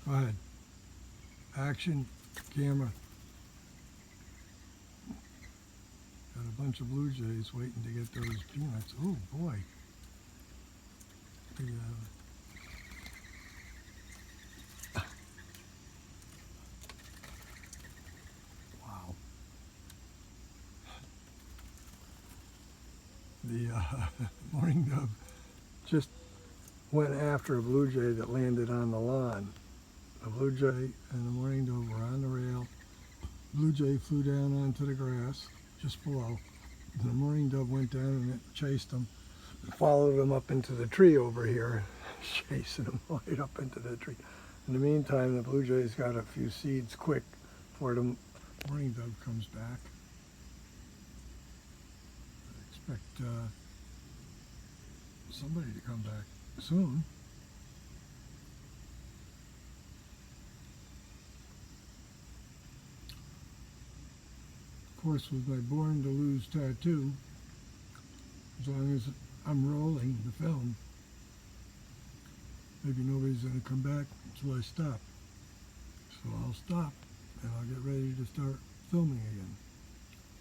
Go ahead. Action, camera. Got a bunch of blue jays waiting to get those peanuts. Oh boy. The, wow. The mourning dove just went after a blue jay that landed on the lawn. The blue jay and the mourning dove were on the rail. Blue jay flew down onto the grass just below. The mourning dove went down and it chased him, followed him up into the tree over here, chasing him right up into the tree. In the meantime, the blue jay's got a few seeds quick before the mourning dove comes back. I expect somebody to come back soon. Of course, with my Born to Lose tattoo, as long as I'm rolling the film, maybe nobody's going to come back until I stop. So I'll stop and I'll get ready to start filming again.